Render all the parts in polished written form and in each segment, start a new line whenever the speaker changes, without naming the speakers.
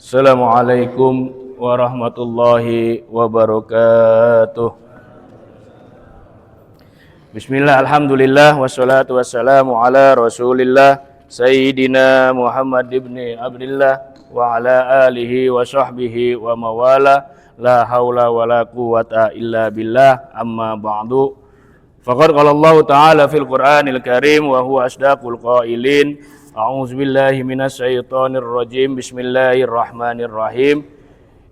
Assalamualaikum warahmatullahi wabarakatuh. Bismillah, alhamdulillah, wassalatu wassalamu ala rasulillah Sayyidina Muhammad ibni Abdillah wa ala alihi wa sahbihi wa mawala. La hawla wa la quwata illa billah, amma ba'du. Faqad qala Allah ta'ala fil Qur'anil Karim wa huwa asdaqul qailin. A'udzu billahi minasy syaithanir rajim. Bismillahirrahmanirrahim.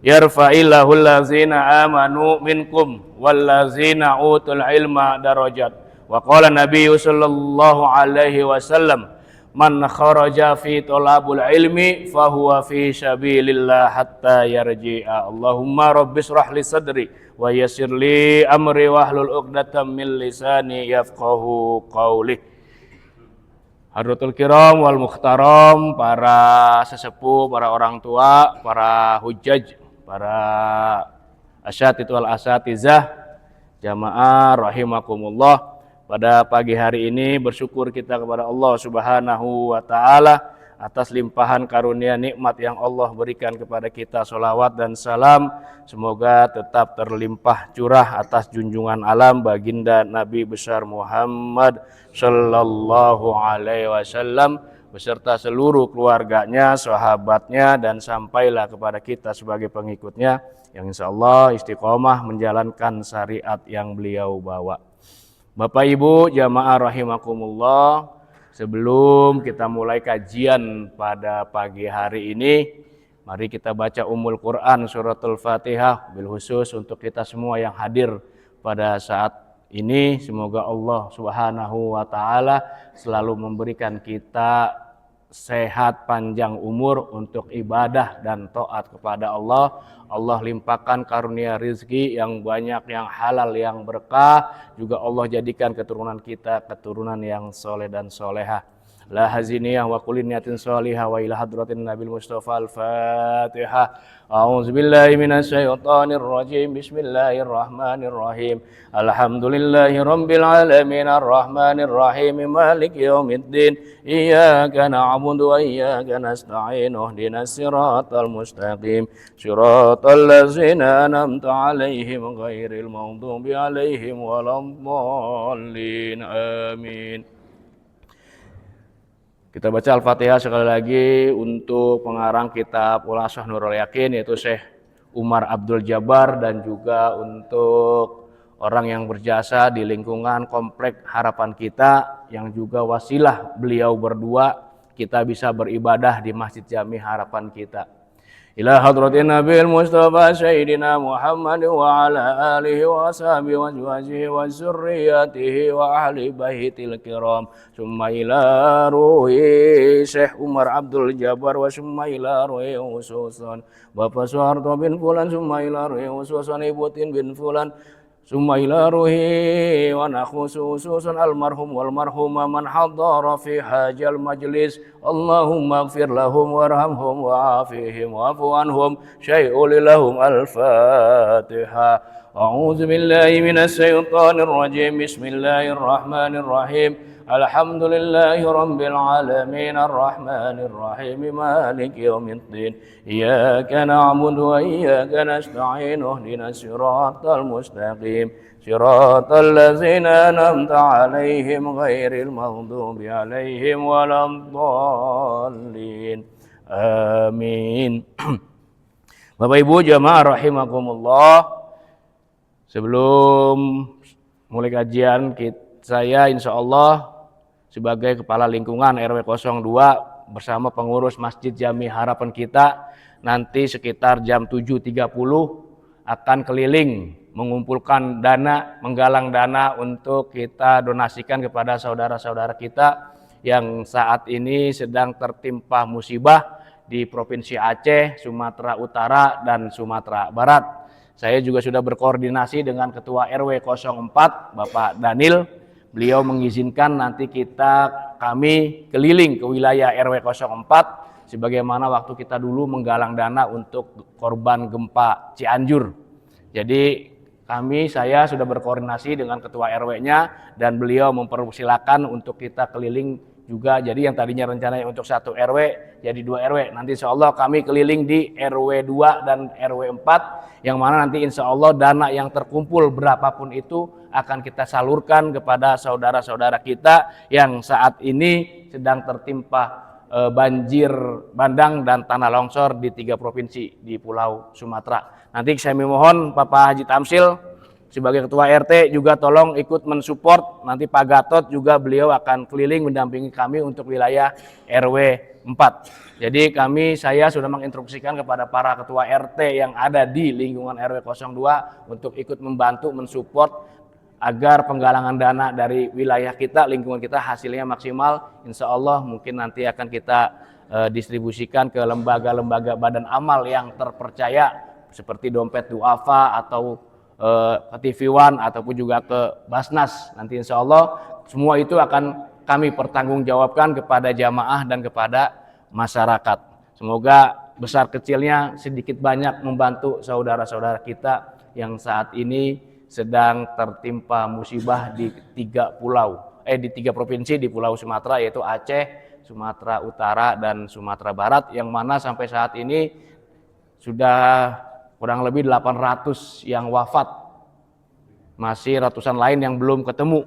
Yarfa'illahu allazina amanu minkum wallazina utul ilma darajat. Wa qala Nabiyyu sallallahu alaihi wasallam, man kharaja fi talabul ilmi fahuwa fi sabilillah hatta yarji'a. Allahumma rabbis rahli sadri wa yassir li amri wahlul 'uqdatam min lisani yafqahu qawli. Hadratul kiram wal mukhtaram, para sesepuh, para orang tua, para hujjaj, para asyatid wal asatizah, jamaah rahimakumullah. Pada pagi hari ini bersyukur kita kepada Allah Subhanahu wa taala atas limpahan karunia nikmat yang Allah berikan kepada kita. Sholawat dan salam semoga tetap terlimpah curah atas junjungan alam baginda Nabi besar Muhammad sallallahu alaihi wasallam beserta seluruh keluarganya, sahabatnya, dan sampailah kepada kita sebagai pengikutnya yang insyaallah istiqomah menjalankan syariat yang beliau bawa. Bapak Ibu jamaah rahimakumullah, sebelum kita mulai kajian pada pagi hari ini, mari kita baca Ummul Quran suratul Fatihah, bil khusus untuk kita semua yang hadir pada saat ini. Semoga Allah Subhanahu wa taala selalu memberikan kita sehat panjang umur untuk ibadah dan taat kepada Allah. Allah limpahkan karunia rezeki yang banyak, yang halal, yang berkah. Juga Allah jadikan keturunan kita keturunan yang soleh dan solehah. La haziniyah wa kulli niyatin sholihah wa ila hadratin Nabil Mustafa al-Fatihah. A'udzu billahi minasy syaithanir rajim. Bismillahirrahmanirrahim. Alhamdulillahi rabbil alamin arrahmanir rahim maliki yaumiddin. Iyyaka na'budu wa iyyaka nasta'in. Ihdinas siratal mustaqim. Siratal ladzina an'amta 'alaihim ghairil maghdubi 'alaihim waladdallin. Amin. Kita baca Al-Fatihah sekali lagi untuk pengarang kitab Khulasah Nurul Yakin, yaitu Syekh Umar Abdul Jabbar, dan juga untuk orang yang berjasa di lingkungan Komplek Harapan Kita yang juga wasilah beliau berdua kita bisa beribadah di Masjid Jami Harapan Kita. Ila hadratin Nabil Mustafa Sayyidina Muhammad wa ala alihi wa ashabihi wa azwajihi wa zurriyatihi wa ahli baitil kiram. Summa ila ruhi Syekh Umar Abdul Jabbar wa summa ila ruhi ususan Bapak Soeharto bin Fulan, summa ila ruhi ususan Ibu Tin bin Fulan, summa ila ruhi wa nakhususun almarhum wal marhumah man hadara fi hajal majlis. Allahumma ighfir lahum warhamhum wa'afihim wa'fu anhum syai'ul lahum. Al-Fatihah. A'udzu billahi minasy syaithanir rajim. Bismillahirrahmanirrahim. Alhamdulillahi rabbil alamin arrahmanir rahim maliki yaumiddin. Iyyaka na'budu wa iyyaka nasta'in. Ihdinas siratal mustaqim. Siratal ladzina an'amta 'alaihim ghairil maghdubi 'alaihim waladdallin. Amin. Bapak Ibu jamaah rahimakumullah, sebelum mulai kajian saya insyaallah sebagai kepala lingkungan RW 02 bersama pengurus Masjid Jami Harapan Kita nanti sekitar jam 7.30 akan keliling mengumpulkan dana, menggalang dana untuk kita donasikan kepada saudara-saudara kita yang saat ini sedang tertimpa musibah di Provinsi Aceh, Sumatera Utara, dan Sumatera Barat. Saya juga sudah berkoordinasi dengan Ketua RW 04, Bapak Danil. Beliau mengizinkan nanti kami keliling ke wilayah RW 04 sebagaimana waktu kita dulu menggalang dana untuk korban gempa Cianjur. Jadi saya sudah berkoordinasi dengan Ketua RW-nya dan beliau mempersilakan untuk kita keliling juga. Jadi yang tadinya rencananya untuk 1 RW jadi 2 RW. Nanti insya Allah kami keliling di RW 2 dan RW 4, yang mana nanti insya Allah dana yang terkumpul berapapun itu akan kita salurkan kepada saudara-saudara kita yang saat ini sedang tertimpa banjir bandang dan tanah longsor di 3 provinsi di Pulau Sumatera. Nanti saya mohon Bapak Haji Tamsil sebagai Ketua RT juga tolong ikut mensupport. Nanti Pak Gatot juga beliau akan keliling mendampingi kami untuk wilayah RW 4. Jadi saya sudah menginstruksikan kepada para Ketua RT yang ada di lingkungan RW 02 untuk ikut membantu mensupport agar penggalangan dana dari wilayah kita, lingkungan kita hasilnya maksimal. Insya Allah mungkin nanti akan kita distribusikan ke lembaga-lembaga badan amal yang terpercaya seperti Dompet Duafa atau ke TV One ataupun juga ke Basnas. Nanti insya Allah semua itu akan kami pertanggungjawabkan kepada jamaah dan kepada masyarakat. Semoga besar kecilnya sedikit banyak membantu saudara-saudara kita yang saat ini sedang tertimpa musibah di 3 provinsi di Pulau Sumatera, yaitu Aceh, Sumatera Utara dan Sumatera Barat, yang mana sampai saat ini sudah kurang lebih 800 yang wafat, masih ratusan lain yang belum ketemu.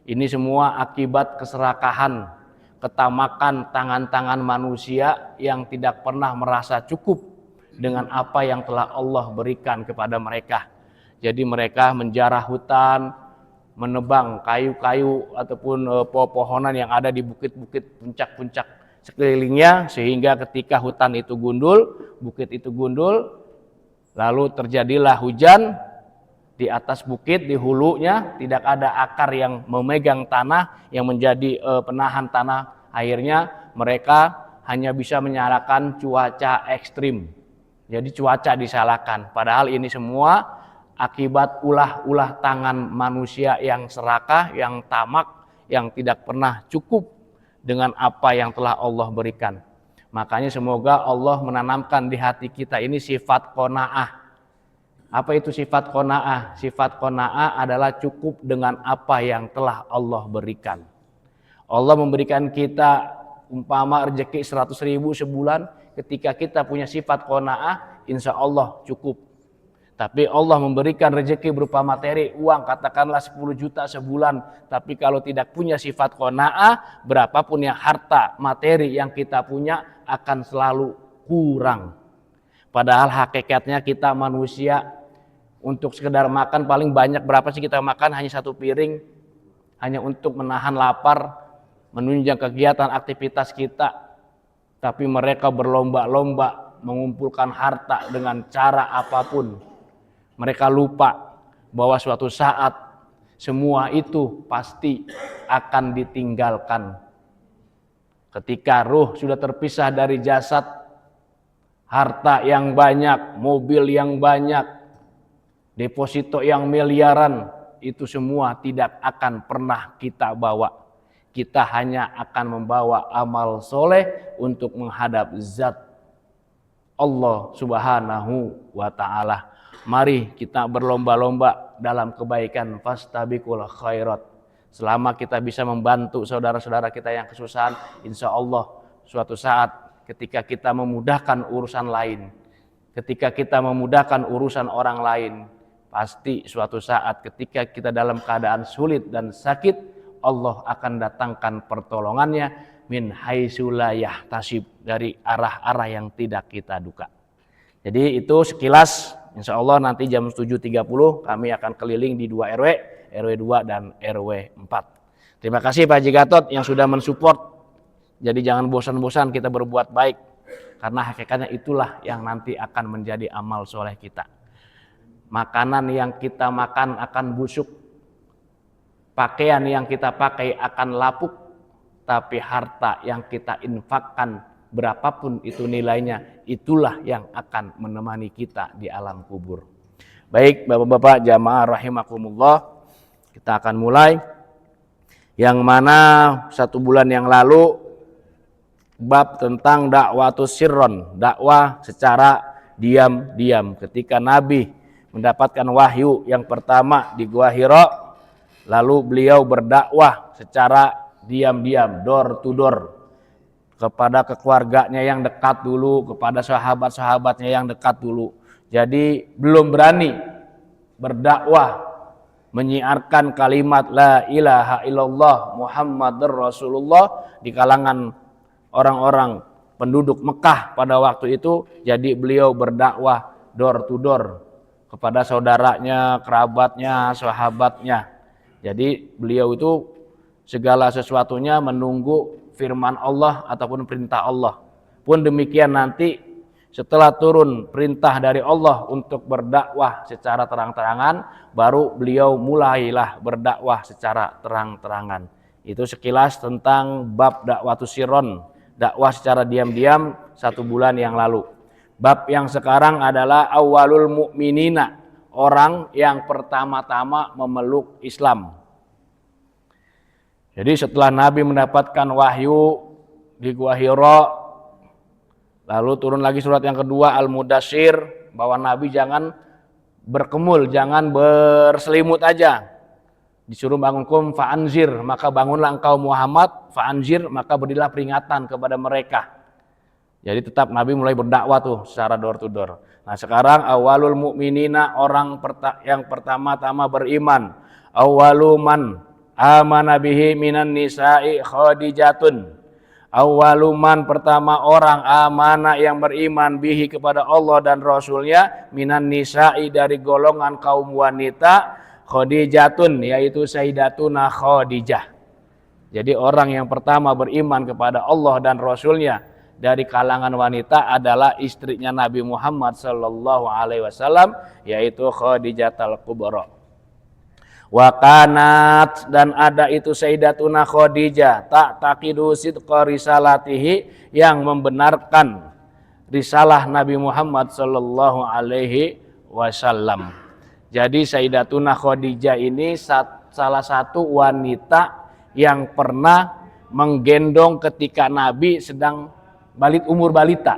Ini semua akibat keserakahan, ketamakan tangan-tangan manusia yang tidak pernah merasa cukup dengan apa yang telah Allah berikan kepada mereka. Jadi mereka menjarah hutan, menebang kayu-kayu ataupun pepohonan yang ada di bukit-bukit puncak-puncak sekelilingnya, sehingga ketika hutan itu gundul, bukit itu gundul, lalu terjadilah hujan di atas bukit, di hulunya tidak ada akar yang memegang tanah yang menjadi penahan tanah. Akhirnya mereka hanya bisa menyalahkan cuaca ekstrim. Jadi cuaca disalahkan. Padahal ini semua akibat ulah-ulah tangan manusia yang serakah, yang tamak, yang tidak pernah cukup dengan apa yang telah Allah berikan. Makanya semoga Allah menanamkan di hati kita ini sifat qanaah. Apa itu sifat qanaah? Sifat qanaah adalah cukup dengan apa yang telah Allah berikan. Allah memberikan kita umpama rezeki 100.000 sebulan, ketika kita punya sifat qanaah, insya Allah cukup. Tapi Allah memberikan rezeki berupa materi, uang katakanlah 10 juta sebulan, tapi kalau tidak punya sifat qanaah, berapapun yang harta materi yang kita punya akan selalu kurang. Padahal hakikatnya kita manusia, untuk sekedar makan paling banyak berapa sih kita makan? Hanya 1 piring, hanya untuk menahan lapar, menunjang kegiatan aktivitas kita. Tapi mereka berlomba-lomba mengumpulkan harta dengan cara apapun. Mereka lupa bahwa suatu saat semua itu pasti akan ditinggalkan. Ketika ruh sudah terpisah dari jasad, harta yang banyak, mobil yang banyak, deposito yang miliaran, itu semua tidak akan pernah kita bawa. Kita hanya akan membawa amal soleh untuk menghadap zat Allah Subhanahu wa ta'ala. Mari kita berlomba-lomba dalam kebaikan, fastabiqul khairat. Selama kita bisa membantu saudara-saudara kita yang kesusahan, insya Allah suatu saat ketika kita memudahkan urusan lain, ketika kita memudahkan urusan orang lain, pasti suatu saat ketika kita dalam keadaan sulit dan sakit, Allah akan datangkan pertolongannya min haitsu la yahtasib, dari arah-arah yang tidak kita duga. Jadi itu sekilas. Insya Allah nanti jam 7.30 kami akan keliling di 2 RW, RW 2 dan RW 4. Terima kasih Pak Haji Gatot yang sudah mensupport. Jadi jangan bosan-bosan kita berbuat baik, karena hakikatnya itulah yang nanti akan menjadi amal soleh kita. Makanan yang kita makan akan busuk, pakaian yang kita pakai akan lapuk, tapi harta yang kita infakkan berapapun itu nilainya, itulah yang akan menemani kita di alam kubur. Baik Bapak-bapak jamaah rahimakumullah, kita akan mulai, yang mana 1 bulan yang lalu bab tentang dakwatus sirron, dakwah secara diam-diam. Ketika Nabi mendapatkan wahyu yang pertama di Gua Hira, lalu beliau berdakwah secara diam-diam, door to door, kepada keluarganya yang dekat dulu, kepada sahabat-sahabatnya yang dekat dulu. Jadi belum berani berdakwah, menyiarkan kalimat la ilaha illallah Muhammadur Rasulullah di kalangan orang-orang penduduk Mekah pada waktu itu. Jadi beliau berdakwah door to door kepada saudaranya, kerabatnya, sahabatnya. Jadi beliau itu segala sesuatunya menunggu firman Allah ataupun perintah Allah. Pun demikian nanti setelah turun perintah dari Allah untuk berdakwah secara terang-terangan, baru beliau mulailah berdakwah secara terang-terangan. Itu sekilas tentang bab dakwatus sirron, dakwah secara diam-diam 1 bulan yang lalu. Bab yang sekarang adalah awalul mu'minina, orang yang pertama-tama memeluk Islam. Jadi setelah Nabi mendapatkan wahyu di Gua Hira, lalu turun lagi surat yang kedua Al-Mudaththir, bahwa Nabi jangan berkemul, jangan berselimut aja. Disuruh bangun fa'anzir, maka bangunlah engkau Muhammad, fa'anzir, maka berilah peringatan kepada mereka. Jadi tetap Nabi mulai berdakwah tuh secara door to door. Nah sekarang awalul mu'minina, orang yang pertama-tama beriman. Awaluman amana bihi minan nisa'i Khadijatun. Awaluman, pertama orang amana yang beriman bihi kepada Allah dan Rasulnya, minan nisa'i dari golongan kaum wanita, Khadijatun, yaitu Sayyidatuna Khadijah. Jadi orang yang pertama beriman kepada Allah dan Rasulnya dari kalangan wanita adalah istrinya Nabi Muhammad sallallahu alaihi wasallam, yaitu Khadijatul Kubra. Wa kanat, dan ada itu Sayyidatuna Khadijah tak taqidu sidqa risalatihi, yang membenarkan risalah Nabi Muhammad sallallahu alaihi wasallam. Jadi Sayyidatuna Khadijah ini salah satu wanita yang pernah menggendong ketika Nabi sedang umur balita.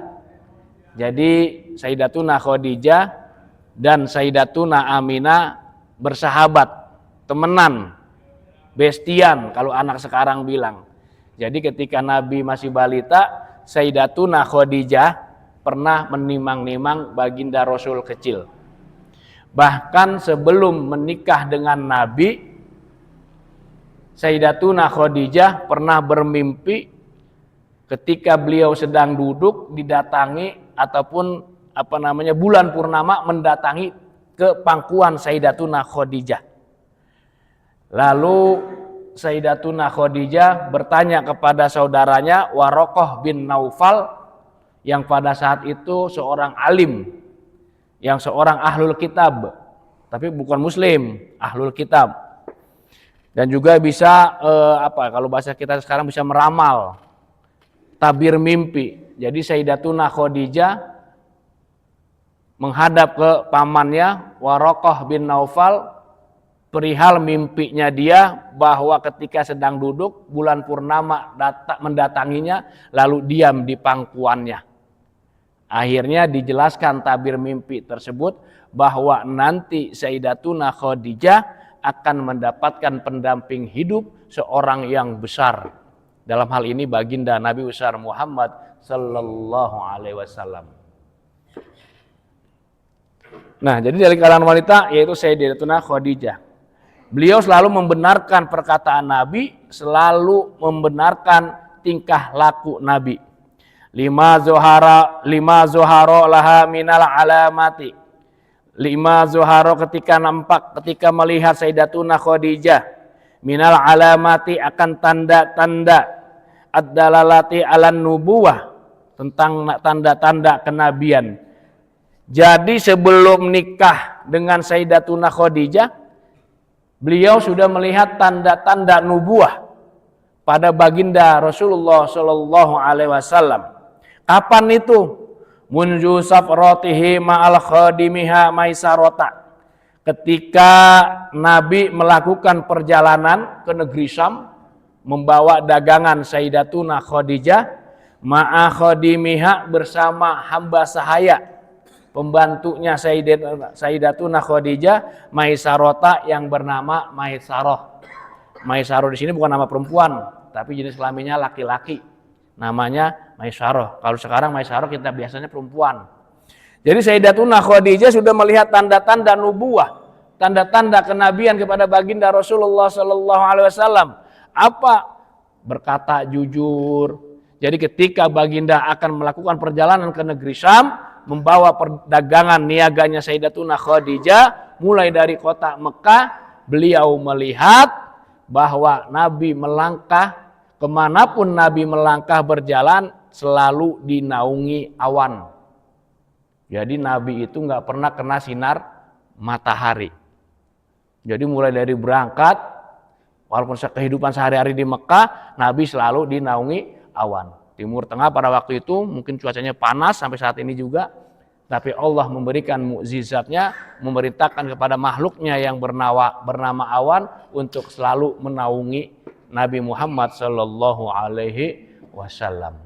Jadi Sayyidatuna Khadijah dan Sayyidatuna Aminah bersahabat, temenan, bestian kalau anak sekarang bilang. Jadi ketika Nabi masih balita, Sayyidatuna Khadijah pernah menimang-nimang baginda Rasul kecil. Bahkan sebelum menikah dengan Nabi, Sayyidatuna Khadijah pernah bermimpi ketika beliau sedang duduk didatangi ataupun bulan purnama mendatangi ke pangkuan Sayyidatuna Khadijah. Lalu Sayyidatuna Khadijah bertanya kepada saudaranya Waraqah bin Naufal, yang pada saat itu seorang alim, yang seorang ahlul kitab, tapi bukan muslim, ahlul kitab. Dan juga bisa kalau bahasa kita sekarang bisa meramal, tabir mimpi. Jadi Sayyidatuna Khadijah menghadap ke pamannya Waraqah bin Naufal perihal mimpinya dia, bahwa ketika sedang duduk bulan purnama mendatanginya lalu diam di pangkuannya. Akhirnya dijelaskan tabir mimpi tersebut bahwa nanti Sayyidatuna Khadijah akan mendapatkan pendamping hidup seorang yang besar. Dalam hal ini baginda Nabi besar Muhammad sallallahu alaihi wasallam. Nah, jadi dari kalangan wanita yaitu Sayyidatuna Khadijah. Beliau selalu membenarkan perkataan Nabi, selalu membenarkan tingkah laku Nabi. Lima zuhara laha minal alamati. Lima zuhara ketika melihat Sayyidatuna Khadijah minal alamati, akan tanda-tanda ad-dalalati alan nubuwah, tentang tanda-tanda kenabian. Jadi sebelum nikah dengan Sayyidatuna Khadijah, beliau sudah melihat tanda-tanda nubuwah pada baginda Rasulullah Shallallahu Alaihi Wasallam. Kapan itu? Munju safratihi ma'al khadimiha maisarota. Ketika Nabi melakukan perjalanan ke negeri Syam, membawa dagangan Sayyidatuna Khadijah, ma'a khadimiha, bersama hamba sahaya, pembantunya Sayyidatuna Khadijah, Maisarota, yang bernama Maisaroh. Maisaroh di sini bukan nama perempuan, tapi jenis kelaminnya laki-laki. Namanya Maisarah. Kalau sekarang Maisarah kita biasanya perempuan. Jadi Sayyidatuna Khadijah sudah melihat tanda-tanda nubuwah, tanda-tanda kenabian kepada baginda Rasulullah sallallahu alaihi wasallam. Apa? Berkata jujur. Jadi ketika baginda akan melakukan perjalanan ke negeri Syam, membawa perdagangan niaganya Sayyidatuna Khadijah mulai dari kota Mekah, beliau melihat bahwa Nabi melangkah, kemanapun Nabi melangkah berjalan selalu dinaungi awan. Jadi Nabi itu nggak pernah kena sinar matahari. Jadi mulai dari berangkat, walaupun kehidupan sehari-hari di Mekah, Nabi selalu dinaungi awan. Timur Tengah pada waktu itu mungkin cuacanya panas sampai saat ini juga, tapi Allah memberikan mukjizatnya, memerintahkan kepada makhluknya yang bernama awan untuk selalu menaungi Nabi Muhammad sallallahu alaihi wasallam.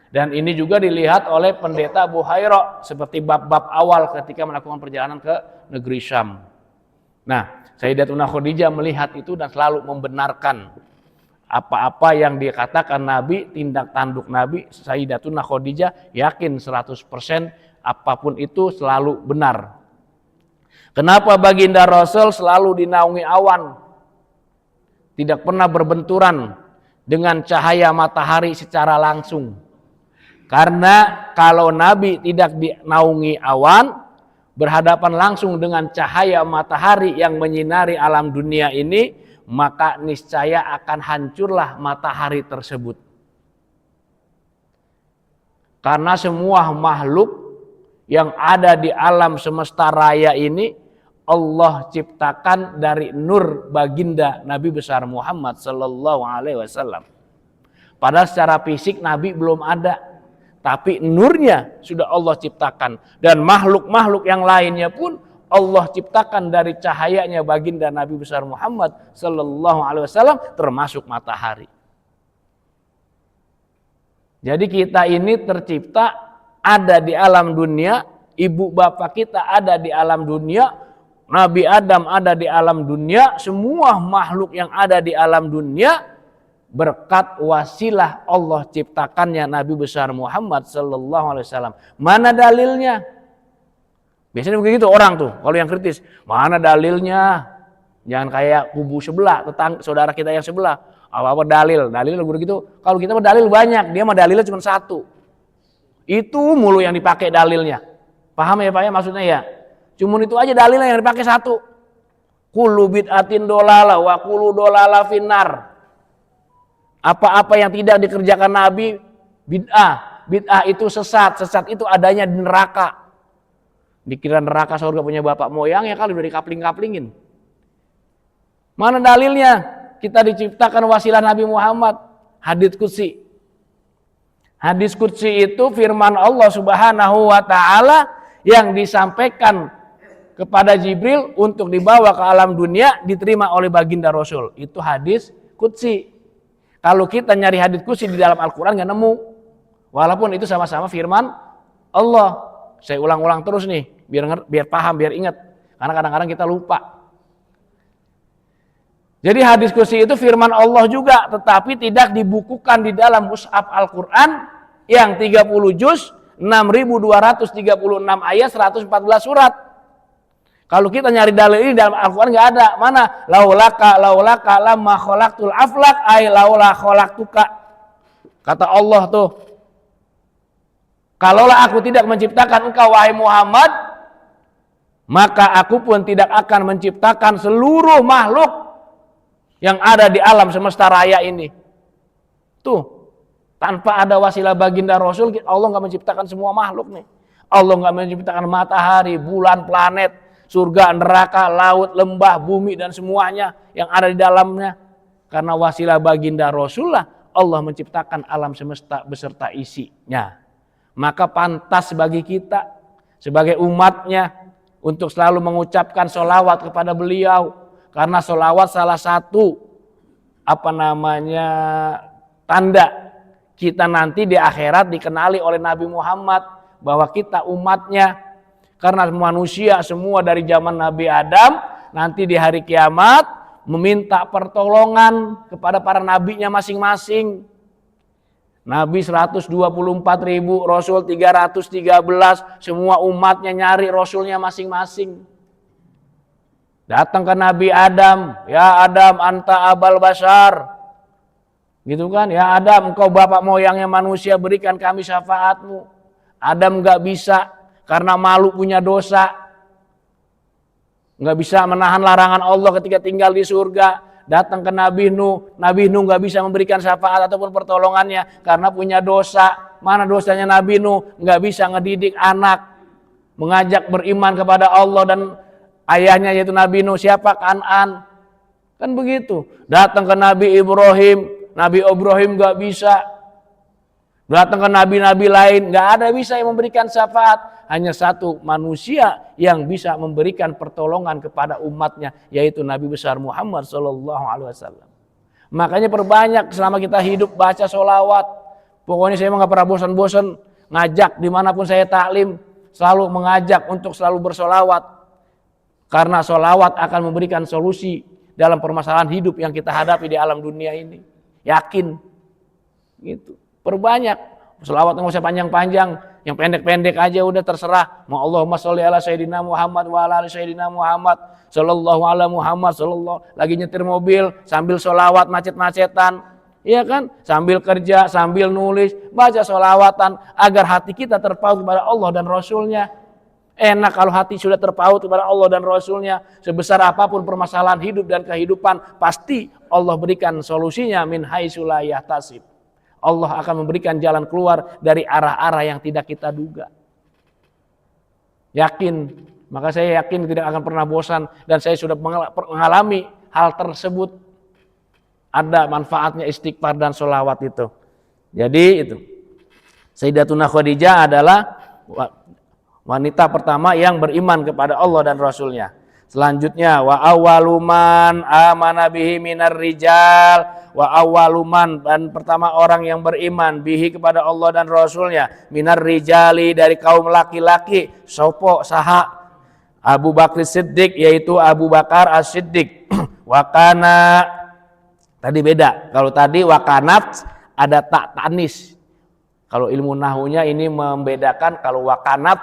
Dan ini juga dilihat oleh pendeta Buhairah seperti bab-bab awal ketika melakukan perjalanan ke negeri Syam. Nah, Sayyidatuna Khadijah melihat itu dan selalu membenarkan apa-apa yang dikatakan Nabi, tindak tanduk Nabi. Sayyidatuna Khadijah yakin 100% apapun itu selalu benar. Kenapa baginda Rasul selalu dinaungi awan? Tidak pernah berbenturan dengan cahaya matahari secara langsung. Karena kalau Nabi tidak dinaungi awan, berhadapan langsung dengan cahaya matahari yang menyinari alam dunia ini, maka niscaya akan hancurlah matahari tersebut. Karena semua makhluk yang ada di alam semesta raya ini Allah ciptakan dari nur baginda Nabi besar Muhammad sallallahu alaihi wasallam. Padahal secara fisik Nabi belum ada, tapi nurnya sudah Allah ciptakan, dan makhluk-makhluk yang lainnya pun Allah ciptakan dari cahayanya baginda Nabi besar Muhammad sallallahu alaihi wasallam, termasuk matahari. Jadi kita ini tercipta ada di alam dunia, ibu bapak kita ada di alam dunia, Nabi Adam ada di alam dunia, semua makhluk yang ada di alam dunia berkat wasilah Allah ciptakannya Nabi besar Muhammad sallallahu alaihi wasallam. Mana dalilnya? Biasanya begitu orang tuh, kalau yang kritis, mana dalilnya? Jangan kayak kubu sebelah, saudara kita yang sebelah. Apa-apa dalil begitu. Kalau kita mah dalil banyak, dia mah dalilnya cuma satu. Itu mulu yang dipakai dalilnya. Paham ya Pak ya maksudnya ya? Cuma itu aja dalilnya yang dipakai satu. Kullu bid'atin dolalah wa kullu dolalah finnar. Apa-apa yang tidak dikerjakan Nabi bid'ah. Bid'ah itu sesat. Sesat itu adanya di neraka. Dikira neraka surga punya bapak moyang ya kali udah dikapling-kaplingin. Mana dalilnya? Kita diciptakan wasilah Nabi Muhammad. Hadits qudsi. Hadits qudsi itu firman Allah Subhanahu wa taala yang disampaikan kepada Jibril untuk dibawa ke alam dunia, diterima oleh baginda Rasul. Itu hadits qudsi. Kalau kita nyari hadits qudsi di dalam Al-Quran nggak nemu, walaupun itu sama-sama firman Allah. Saya ulang-ulang terus nih, biar paham, biar ingat, karena kadang-kadang kita lupa. Jadi hadits qudsi itu firman Allah juga, tetapi tidak dibukukan di dalam mushaf Al-Quran yang 30 juz, 6.236 ayat, 114 surat. Kalau kita nyari dalil ini dalam Al-Quran nggak ada. Mana? Laulaka lamma khalaqtul aflak ay laula khalaqtuka. Kata Allah tuh, kalaulah aku tidak menciptakan engkau wahai Muhammad, maka aku pun tidak akan menciptakan seluruh makhluk yang ada di alam semesta raya ini. Tuh, tanpa ada wasilah baginda Rasul, Allah nggak menciptakan semua makhluk nih. Allah nggak menciptakan matahari, bulan, planet, surga, neraka, laut, lembah, bumi, dan semuanya yang ada di dalamnya. Karena wasilah baginda Rasulullah, Allah menciptakan alam semesta beserta isinya. Maka pantas bagi kita sebagai umatnya untuk selalu mengucapkan sholawat kepada beliau. Karena sholawat salah satu tanda kita nanti di akhirat dikenali oleh Nabi Muhammad bahwa kita umatnya. Karena manusia semua dari zaman Nabi Adam nanti di hari kiamat meminta pertolongan kepada para nabinya masing-masing. Nabi 124.000, Rasul 313, semua umatnya nyari Rasulnya masing-masing. Datang ke Nabi Adam, ya Adam anta abal bashar. Gitu kan, ya Adam engkau bapak moyangnya manusia, berikan kami syafaatmu. Adam gak bisa karena malu punya dosa. Gak bisa menahan larangan Allah ketika tinggal di surga. Datang ke Nabi Nuh gak bisa memberikan syafaat ataupun pertolongannya karena punya dosa. Mana dosanya Nabi Nuh? Gak bisa ngedidik anak, mengajak beriman kepada Allah dan ayahnya yaitu Nabi Nuh. Siapa? Kan'an. Kan begitu. Datang ke Nabi Ibrahim gak bisa. Datang ke nabi-nabi lain, gak ada bisa yang memberikan syafaat. Hanya satu manusia yang bisa memberikan pertolongan kepada umatnya, yaitu Nabi besar Muhammad SAW. Makanya perbanyak selama kita hidup baca sholawat. Pokoknya saya gak pernah bosan-bosan ngajak dimanapun saya taklim, selalu mengajak untuk selalu bersolawat. Karena sholawat akan memberikan solusi dalam permasalahan hidup yang kita hadapi di alam dunia ini. Yakin gitu. Perbanyak, selawat nggak usah panjang-panjang, yang pendek-pendek aja udah terserah. Allahumma sholli ala sayyidina Muhammad wa ala ali sayyidina Muhammad sallallahu ala Muhammad sallallahu. Lagi nyetir mobil sambil sholawat macet-macetan, iya kan? Sambil kerja, sambil nulis, baca sholawatan agar hati kita terpaut kepada Allah dan Rasulnya. Enak kalau hati sudah terpaut kepada Allah dan Rasulnya. Sebesar apapun permasalahan hidup dan kehidupan, pasti Allah berikan solusinya min haitsu la yahtasib. Allah akan memberikan jalan keluar dari arah-arah yang tidak kita duga. Yakin, maka saya yakin tidak akan pernah bosan dan saya sudah mengalami hal tersebut. Ada manfaatnya istighfar dan sholawat itu. Jadi itu, Sayyidatuna Khadijah adalah wanita pertama yang beriman kepada Allah dan Rasulnya. Selanjutnya wa awwaluman amana bihi minar rijal, wa awwaluman, dan pertama orang yang beriman bihi kepada Allah dan Rasulnya, minar rijali, dari kaum laki-laki, sopo saha Abu Bakar Siddiq, yaitu Abu Bakar As-Siddiq. Wakana tadi beda, kalau tadi wakanat ada tak tanis. Kalau ilmu nahunya ini membedakan, kalau wakanat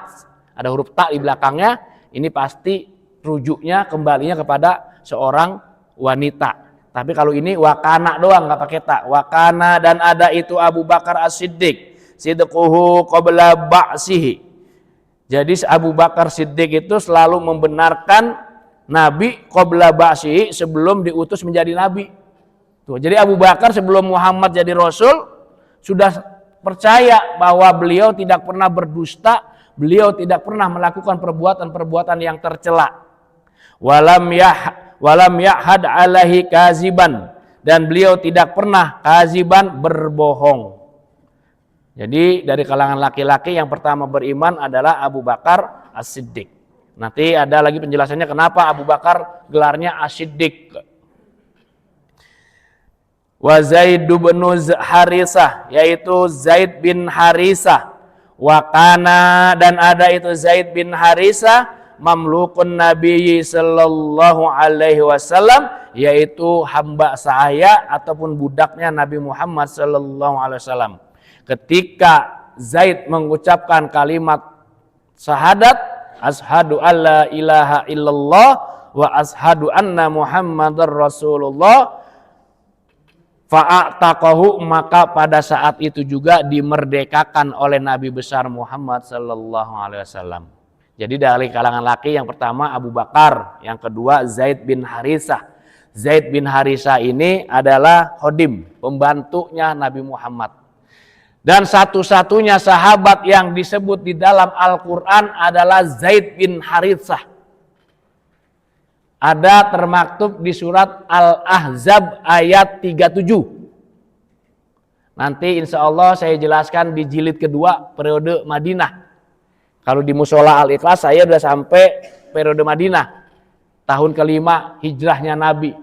ada huruf tak di belakangnya, ini pasti rujuknya kembalinya kepada seorang wanita. Tapi kalau ini wakana doang, nggak pakai tak. Wakana, dan ada itu Abu Bakar As-Siddiq, sidquhu qabla ba'sihi. Jadi Abu Bakar Siddiq itu selalu membenarkan Nabi qabla ba'sihi, sebelum diutus menjadi Nabi. Tuh, jadi Abu Bakar sebelum Muhammad jadi Rasul sudah percaya bahwa beliau tidak pernah berdusta, beliau tidak pernah melakukan perbuatan-perbuatan yang tercela. Walam yahad alaihi kaziban, dan beliau tidak pernah kaziban, berbohong. Jadi dari kalangan laki-laki yang pertama beriman adalah Abu Bakar As-Siddiq. Nanti ada lagi penjelasannya kenapa Abu Bakar gelarnya As-Siddiq. Wa Zaid bin Harisah, yaitu Zaid bin Harisah. Wa kana, dan ada itu Zaid bin Harisah, mamlukun Nabi sallallahu alaihi wasallam, yaitu hamba sahaya ataupun budaknya Nabi Muhammad sallallahu alaihi wasallam. Ketika Zaid mengucapkan kalimat syahadat, ashadu alla ilaha illallah wa ashadu anna Muhammadar Rasulullah, fa'ataqahu, maka pada saat itu juga dimerdekakan oleh Nabi besar Muhammad sallallahu alaihi wasallam. Jadi dari kalangan laki yang pertama Abu Bakar, yang kedua Zaid bin Harisah. Zaid bin Harisah ini adalah khodim, pembantunya Nabi Muhammad. Dan satu-satunya sahabat yang disebut di dalam Al-Quran adalah Zaid bin Harisah. Ada termaktub di surat Al-Ahzab ayat 37. Nanti insya Allah saya jelaskan di jilid kedua periode Madinah. Kalau di Musola Al-Ikhlas saya sudah sampai periode Madinah, tahun kelima hijrahnya Nabi.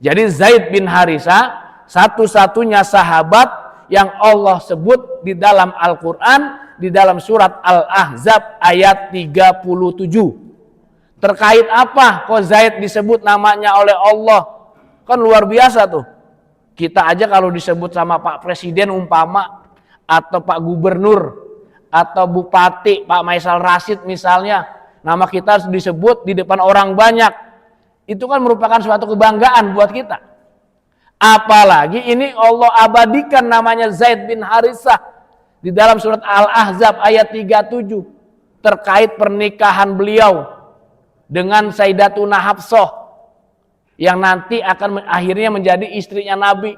Jadi Zaid bin Harisah satu-satunya sahabat yang Allah sebut di dalam Al-Quran, di dalam surat Al-Ahzab ayat 37. Terkait apa kok Zaid disebut namanya oleh Allah? Kan luar biasa tuh. Kita aja kalau disebut sama Pak Presiden umpama, atau Pak Gubernur, atau Bupati, Pak Maisal Rasid misalnya, nama kita harus disebut di depan orang banyak. Itu kan merupakan suatu kebanggaan buat kita. Apalagi ini Allah abadikan namanya Zaid bin Harithah di dalam surat Al-Ahzab ayat 37 terkait pernikahan beliau dengan Sayyidatuna Hafsah yang nanti akan akhirnya menjadi istrinya Nabi.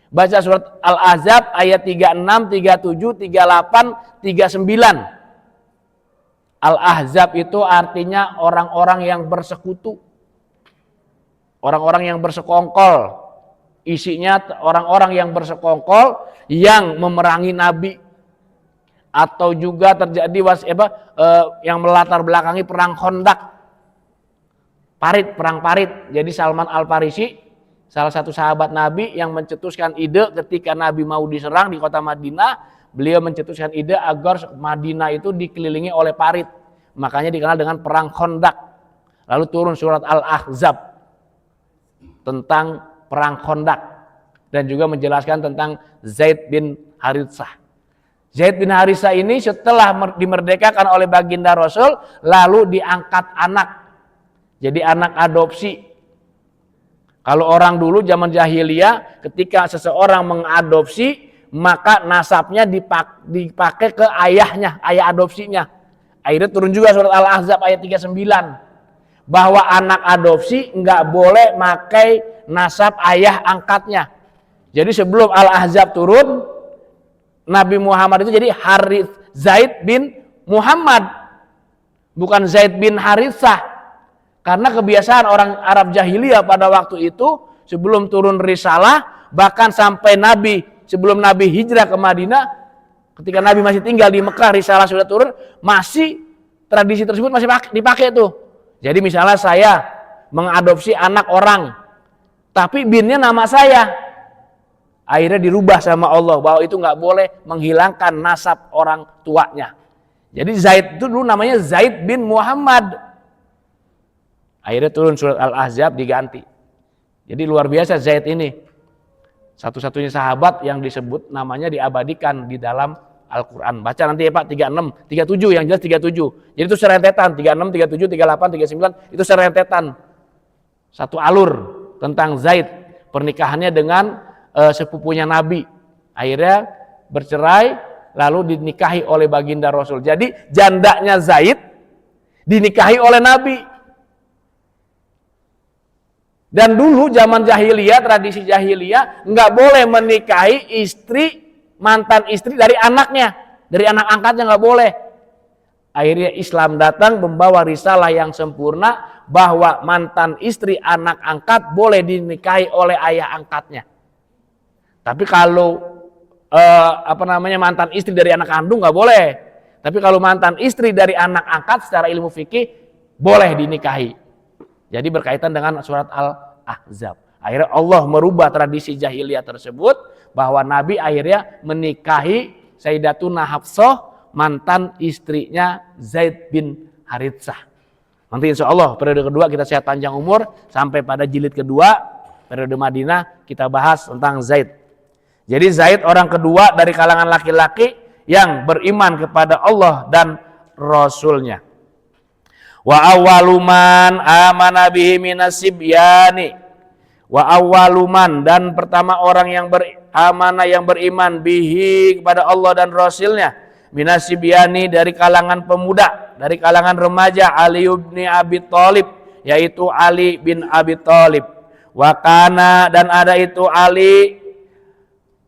Baca surat Al-Ahzab ayat 36, 37, 38, 39. Al-Ahzab itu artinya orang-orang yang bersekutu, orang-orang yang bersekongkol. Isinya orang-orang yang bersekongkol yang memerangi Nabi, atau juga terjadi yang melatar belakangi perang Khandaq, perang Parit. Jadi Salman Al-Farisi, salah satu sahabat Nabi yang mencetuskan ide ketika Nabi mau diserang di kota Madinah, beliau mencetuskan ide agar Madinah itu dikelilingi oleh parit. Makanya dikenal dengan perang Khandaq. Lalu turun surat Al-Ahzab tentang perang Khandaq dan juga menjelaskan tentang Zaid bin Harithah. Zaid bin Harithah ini setelah dimerdekakan oleh baginda Rasul lalu diangkat anak. Jadi anak adopsi. Kalau orang dulu zaman jahiliyah ketika seseorang mengadopsi maka nasabnya dipakai ke ayahnya, ayah adopsinya. Akhirnya turun juga surat Al-Ahzab ayat 39 bahwa anak adopsi nggak boleh pakai nasab ayah angkatnya. Jadi sebelum Al-Ahzab turun, Nabi Muhammad itu jadi Zaid bin Muhammad, bukan Zaid bin Harithah. Karena kebiasaan orang Arab jahiliyah pada waktu itu sebelum turun risalah, bahkan sampai sebelum Nabi hijrah ke Madinah, ketika Nabi masih tinggal di Mekah, risalah sudah turun, masih tradisi tersebut masih dipakai tuh. Jadi misalnya saya mengadopsi anak orang, tapi binnya nama saya. Akhirnya dirubah sama Allah bahwa itu nggak boleh menghilangkan nasab orang tuanya. Jadi Zaid itu dulu namanya Zaid bin Muhammad. Akhirnya turun surat Al-Ahzab diganti. Jadi luar biasa Zaid ini. Satu-satunya sahabat yang disebut namanya diabadikan di dalam Al-Quran. Baca nanti ya Pak, 36, 37, yang jelas 37. Jadi itu serentetan, 36, 37, 38, 39, itu serentetan. Satu alur tentang Zaid, pernikahannya dengan sepupunya Nabi. Akhirnya bercerai, lalu dinikahi oleh baginda Rasul. Jadi jandanya Zaid dinikahi oleh Nabi. Dan dulu zaman jahiliyah, tradisi jahiliyah, nggak boleh menikahi mantan istri dari anaknya, dari anak angkatnya nggak boleh. Akhirnya Islam datang membawa risalah yang sempurna bahwa mantan istri anak angkat boleh dinikahi oleh ayah angkatnya. Tapi kalau mantan istri dari anak kandung nggak boleh. Tapi kalau mantan istri dari anak angkat secara ilmu fikih boleh dinikahi. Jadi berkaitan dengan surat Al-Ahzab. Akhirnya Allah merubah tradisi jahiliyah tersebut bahwa Nabi akhirnya menikahi Sayyidatuna Hafsah, mantan istrinya Zaid bin Harithah. Nanti insya Allah periode kedua kita sehat panjang umur sampai pada jilid kedua periode Madinah kita bahas tentang Zaid. Jadi Zaid orang kedua dari kalangan laki-laki yang beriman kepada Allah dan Rasulnya. Wa awwaluman amana bihi minasibyani. Wa awwaluman, dan pertama orang yang beriman bihi kepada Allah dan Rasulnya, minasibyani dari kalangan pemuda, dari kalangan remaja, Ali bin Abi Thalib, yaitu Ali bin Abi Thalib. Wa kana, dan ada itu Ali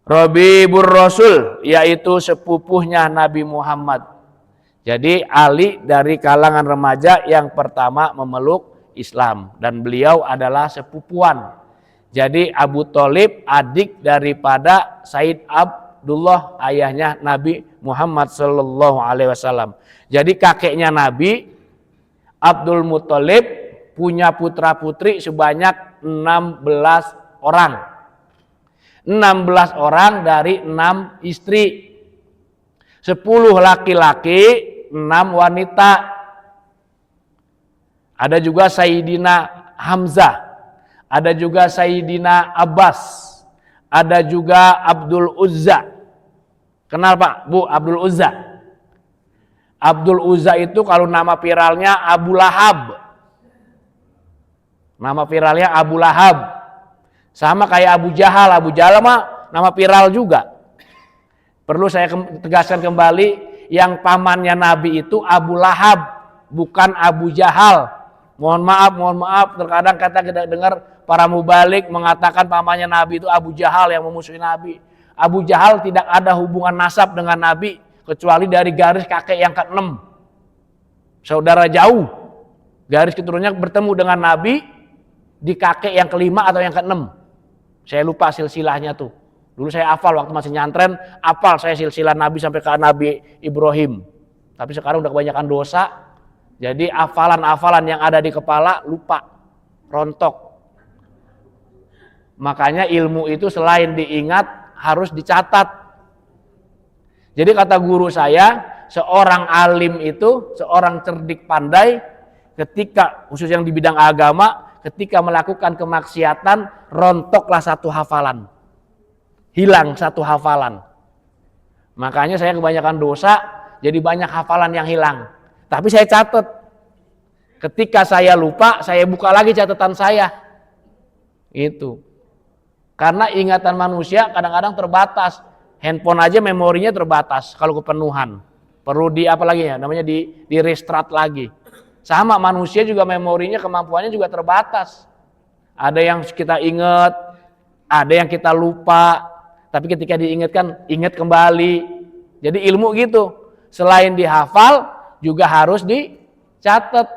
Rabibur Rasul, yaitu sepupuhnya Nabi Muhammad. Jadi Ali dari kalangan remaja yang pertama memeluk Islam dan beliau adalah sepupuan. Jadi Abu Thalib adik daripada Said Abdullah, ayahnya Nabi Muhammad sallallahu alaihi wasallam. Jadi kakeknya Nabi Abdul Muthalib punya putra-putri sebanyak 16 orang. 16 orang dari 6 istri. 10 laki-laki, 6 wanita. Ada juga Sayyidina Hamzah. ada juga Sayyidina Abbas, ada juga Abdul Uzza. Kenal Pak, Bu, Abdul Uzza? Abdul Uzza itu kalau nama viralnya Abu Lahab. Nama viralnya Abu Lahab. Sama kayak Abu Jahal. Abu Jahal mah nama viral juga. Perlu saya tegaskan kembali, yang pamannya Nabi itu Abu Lahab, bukan Abu Jahal. Mohon maaf, terkadang kita dengar para mubalik mengatakan pamannya Nabi itu Abu Jahal yang memusuhi Nabi. Abu Jahal tidak ada hubungan nasab dengan Nabi, kecuali dari garis kakek yang ke-6. Saudara jauh. Garis keturunannya bertemu dengan Nabi di kakek yang ke-5 atau yang ke-6. Saya lupa silsilahnya tuh. Dulu saya hafal waktu masih nyantren, hafal saya silsilah Nabi sampai ke Nabi Ibrahim. Tapi sekarang udah kebanyakan dosa, jadi hafalan-hafalan yang ada di kepala lupa, rontok. Makanya ilmu itu selain diingat harus dicatat. Jadi kata guru saya, seorang alim itu, seorang cerdik pandai, ketika khusus yang di bidang agama, ketika melakukan kemaksiatan, rontoklah satu hafalan. Hilang satu hafalan. Makanya saya kebanyakan dosa, jadi banyak hafalan yang hilang. Tapi saya catat. Ketika saya lupa, saya buka lagi catatan saya. Itu. Karena ingatan manusia kadang-kadang terbatas. Handphone aja memorinya terbatas kalau kepenuhan. Perlu di apa lagi ya? Namanya di restart lagi. Sama manusia juga memorinya, kemampuannya juga terbatas. Ada yang kita ingat, ada yang kita lupa. Tapi ketika diingatkan, ingat kembali. Jadi ilmu gitu. Selain dihafal, juga harus dicatat.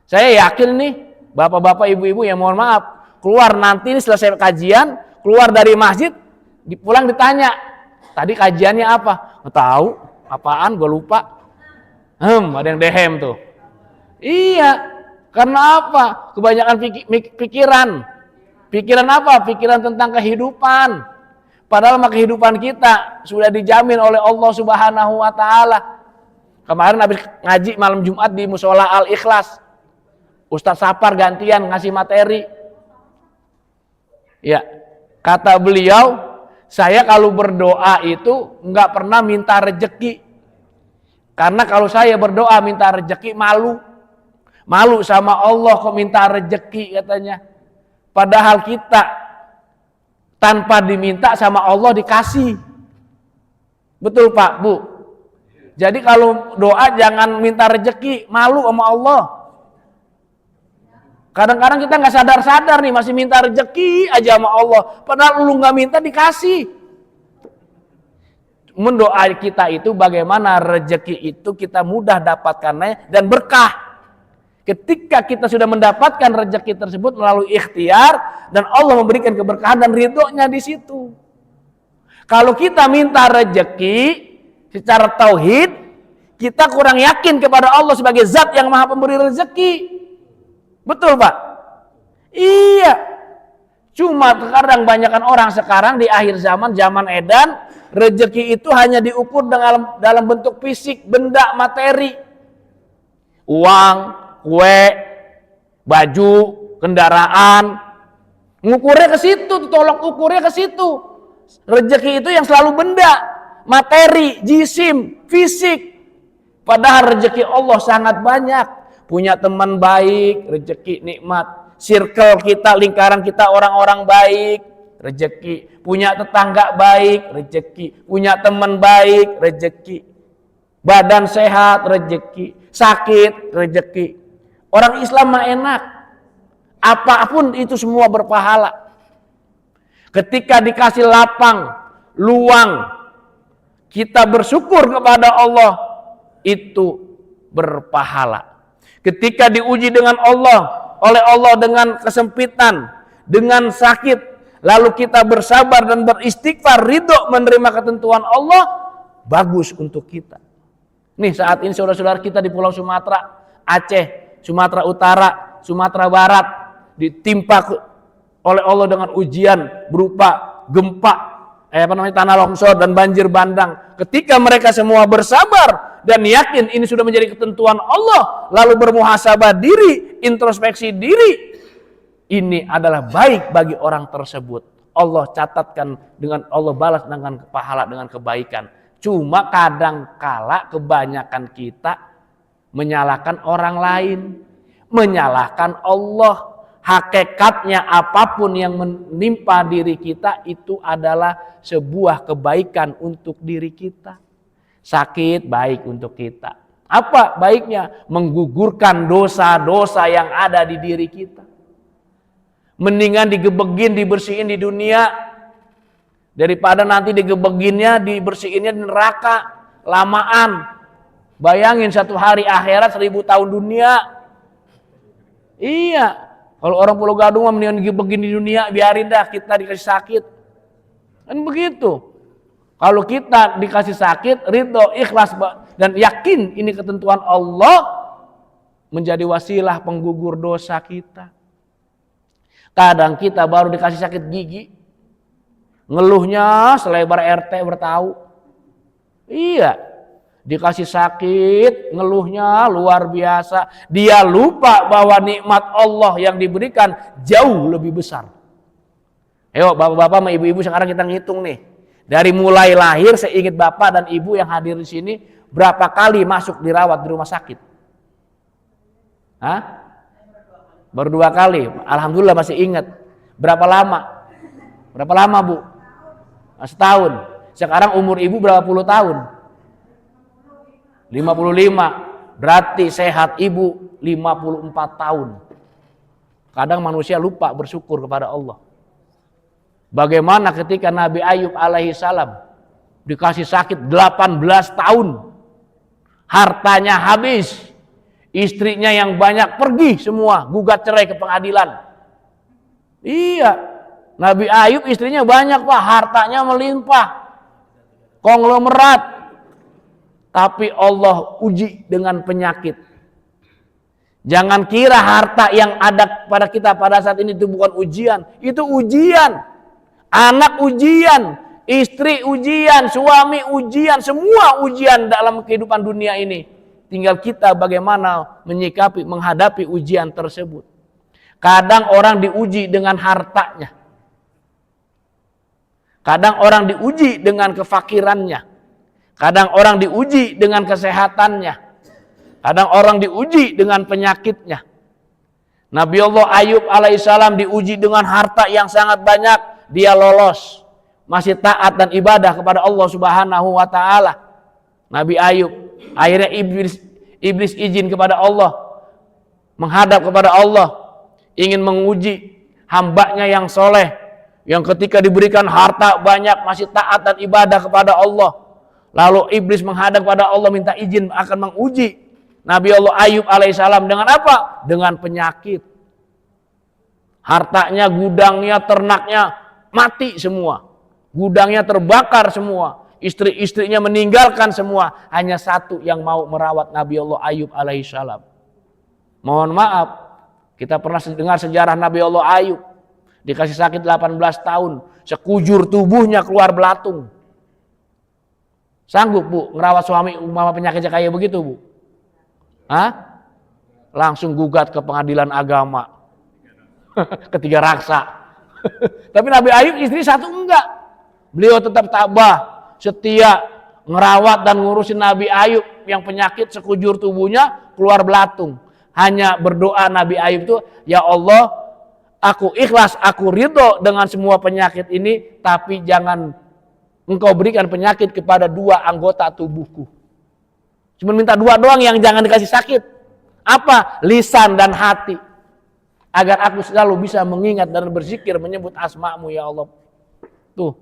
Saya yakin nih, bapak-bapak, ibu-ibu yang mohon maaf, keluar nanti ini selesai kajian, keluar dari masjid, pulang ditanya, tadi kajiannya apa? Nggak tahu, apaan, gue lupa. Ada yang dehem tuh. Iya, karena apa? Kebanyakan pikiran. Pikiran apa? Pikiran tentang kehidupan. Padahal kehidupan kita sudah dijamin oleh Allah Subhanahu wa taala. Kemarin habis ngaji malam Jumat di Musola Al-Ikhlas. Ustadz Sapar gantian ngasih materi. Ya, kata beliau, saya kalau berdoa itu enggak pernah minta rejeki. Karena kalau saya berdoa minta rejeki malu. Malu sama Allah kok minta rejeki katanya. Padahal kita tanpa diminta sama Allah dikasih. Betul Pak, Bu? Jadi kalau doa jangan minta rejeki, malu sama Allah. Kadang-kadang kita nggak sadar-sadar nih masih minta rejeki aja sama Allah. Padahal lu nggak minta dikasih. Mendoa kita itu bagaimana rejeki itu kita mudah dapatkannya dan berkah. Ketika kita sudah mendapatkan rezeki tersebut melalui ikhtiar dan Allah memberikan keberkahan dan ridhonya di situ. Kalau kita minta rezeki secara tauhid, kita kurang yakin kepada Allah sebagai zat yang maha pemberi rezeki. Betul Pak? Iya. Cuma terkadang banyakkan orang sekarang di akhir zaman, zaman edan, rezeki itu hanya diukur dalam bentuk fisik, benda, materi. Uang, kue, baju, kendaraan, ngukurnya ke situ, tolok ukurnya ke situ. Rezeki itu yang selalu benda, materi, jisim, fisik. Padahal rezeki Allah sangat banyak. Punya teman baik, rezeki nikmat. Circle kita, lingkaran kita orang-orang baik, rezeki. Punya tetangga baik, rezeki. Punya teman baik, rezeki. Badan sehat, rezeki. Sakit, rezeki. Orang Islam mah enak. Apapun itu semua berpahala. Ketika dikasih lapang, luang, kita bersyukur kepada Allah, itu berpahala. Ketika diuji dengan Allah, oleh Allah dengan kesempitan, dengan sakit, lalu kita bersabar dan beristighfar, ridho menerima ketentuan Allah, bagus untuk kita. Nih saat ini saudara-saudara kita di Pulau Sumatera, Aceh, Sumatera Utara, Sumatera Barat ditimpa oleh Allah dengan ujian berupa gempa, tanah longsor dan banjir bandang. Ketika mereka semua bersabar dan yakin ini sudah menjadi ketentuan Allah, lalu bermuhasabah diri, introspeksi diri, ini adalah baik bagi orang tersebut. Allah catatkan dengan Allah balas dengan pahala dengan kebaikan. Cuma kadang kala kebanyakan kita menyalahkan orang lain, menyalahkan Allah. Hakikatnya apapun yang menimpa diri kita itu adalah sebuah kebaikan untuk diri kita. Sakit baik untuk kita. Apa baiknya? Menggugurkan dosa-dosa yang ada di diri kita. Mendingan digebegin, dibersihin di dunia daripada nanti digebeginnya, dibersihinnya di neraka lamaan. Bayangin satu hari akhirat 1000 tahun dunia. Iya. Kalau orang Pulau Gadung mendingan digebegin di dunia, biarin dah kita dikasih sakit. Kan begitu. Kalau kita dikasih sakit, ridho, ikhlas dan yakin ini ketentuan Allah, menjadi wasilah penggugur dosa kita. Kadang kita baru dikasih sakit gigi, ngeluhnya selebar RT bertahu. Iya. Dikasih sakit, ngeluhnya luar biasa. Dia lupa bahwa nikmat Allah yang diberikan jauh lebih besar. Ayo bapak-bapak sama ibu-ibu sekarang kita ngitung nih. Dari mulai lahir saya ingat bapak dan ibu yang hadir di sini berapa kali masuk dirawat di rumah sakit? Hah? Baru 2 kali. Alhamdulillah masih ingat. Berapa lama? Berapa lama bu? Setahun. Sekarang umur ibu berapa puluh tahun? 55. Berarti sehat ibu 54 tahun. Kadang manusia lupa bersyukur kepada Allah. Bagaimana ketika Nabi Ayub alaihi salam dikasih sakit 18 tahun. Hartanya habis. Istrinya yang banyak pergi semua, gugat cerai ke pengadilan. Iya. Nabi Ayub istrinya banyak pak, hartanya melimpah. Konglomerat. Tapi Allah uji dengan penyakit. Jangan kira harta yang ada pada kita pada saat ini itu bukan ujian. Itu ujian. Anak ujian. Istri ujian. Suami ujian. Semua ujian dalam kehidupan dunia ini. Tinggal kita bagaimana menyikapi, menghadapi ujian tersebut. Kadang orang diuji dengan hartanya. Kadang orang diuji dengan kefakirannya. Kadang orang diuji dengan kesehatannya. Kadang orang diuji dengan penyakitnya. Nabi Allah Ayub alaihissalam diuji dengan harta yang sangat banyak. Dia lolos. Masih taat dan ibadah kepada Allah subhanahu wa ta'ala. Nabi Ayub. Akhirnya iblis izin kepada Allah. Menghadap kepada Allah. Ingin menguji hambanya yang soleh. Yang ketika diberikan harta banyak masih taat dan ibadah kepada Allah. Lalu iblis menghadap kepada Allah minta izin akan menguji Nabi Allah Ayub alaihissalam dengan apa? Dengan penyakit. Hartanya, gudangnya, ternaknya mati semua. Gudangnya terbakar semua. Istri-istrinya meninggalkan semua. Hanya satu yang mau merawat Nabi Allah Ayub alaihissalam. Mohon maaf, kita pernah dengar sejarah Nabi Allah Ayub. Dikasih sakit 18 tahun. Sekujur tubuhnya keluar belatung. Sanggup bu ngerawat suami umpama penyakitnya kayak begitu bu? Hah? Langsung gugat ke pengadilan agama. Ketiga raksa. Tapi Nabi Ayub istri satu enggak. Beliau tetap tabah, setia, ngerawat dan ngurusin Nabi Ayub yang penyakit sekujur tubuhnya keluar belatung. Hanya berdoa Nabi Ayub itu, ya Allah, aku ikhlas, aku ridho dengan semua penyakit ini, tapi jangan Engkau berikan penyakit kepada 2 anggota tubuhku. Cuma minta 2 doang yang jangan dikasih sakit. Apa? Lisan dan hati. Agar aku selalu bisa mengingat dan berzikir menyebut asma-Mu ya Allah. Tuh.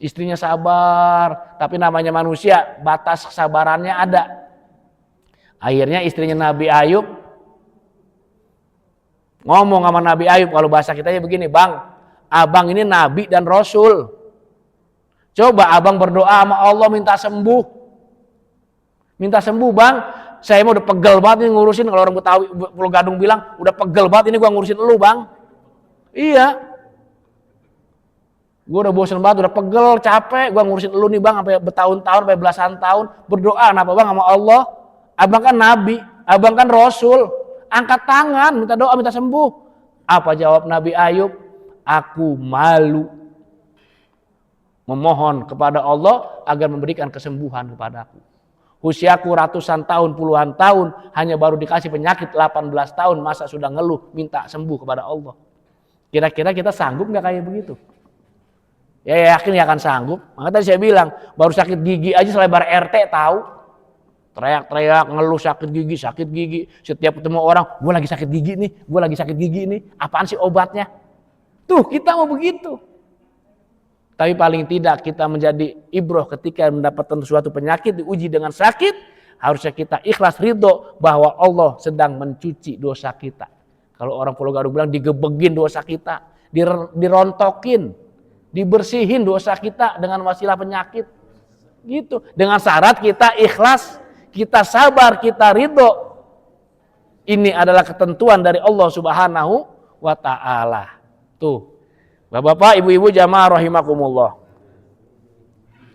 Istrinya sabar. Tapi namanya manusia, batas kesabarannya ada. Akhirnya istrinya Nabi Ayub ngomong sama Nabi Ayub. Kalau bahasa kitanya begini, Bang. Abang ini Nabi dan Rasul. Coba abang berdoa sama Allah minta sembuh. Minta sembuh bang. Saya mau udah pegel banget ini ngurusin. Kalau orang Betawi Pulau Gadung bilang udah pegel banget ini gua ngurusin elu bang. Iya. Gua udah bosan banget, udah pegel, capek. Gua ngurusin elu nih bang sampai bertahun-tahun, sampai belasan tahun. Berdoa kenapa bang sama Allah. Abang kan Nabi, abang kan Rasul. Angkat tangan, minta doa, minta sembuh. Apa jawab Nabi Ayub? Aku malu memohon kepada Allah agar memberikan kesembuhan kepadaku. Usiaku ratusan tahun, puluhan tahun, hanya baru dikasih penyakit 18 tahun, masa sudah ngeluh minta sembuh kepada Allah. Kira-kira kita sanggup nggak kayak begitu? Ya yakin ya akan sanggup. Maka tadi saya bilang, baru sakit gigi aja selebar RT tahu. Teriak-teriak, ngeluh sakit gigi. Setiap ketemu orang, gue lagi sakit gigi nih, apaan sih obatnya? Tuh kita mau begitu. Tapi paling tidak kita menjadi ibroh ketika mendapatkan suatu penyakit, diuji dengan sakit, harusnya kita ikhlas ridho bahwa Allah sedang mencuci dosa kita. Kalau orang Pulau Gadung bilang digebegin dosa kita, dirontokin, dibersihin dosa kita dengan wasilah penyakit. Gitu. Dengan syarat kita ikhlas, kita sabar, kita ridho. Ini adalah ketentuan dari Allah Subhanahu wa ta'ala. Tuh. Bapak-bapak, ibu-ibu jamaah rahimakumullah.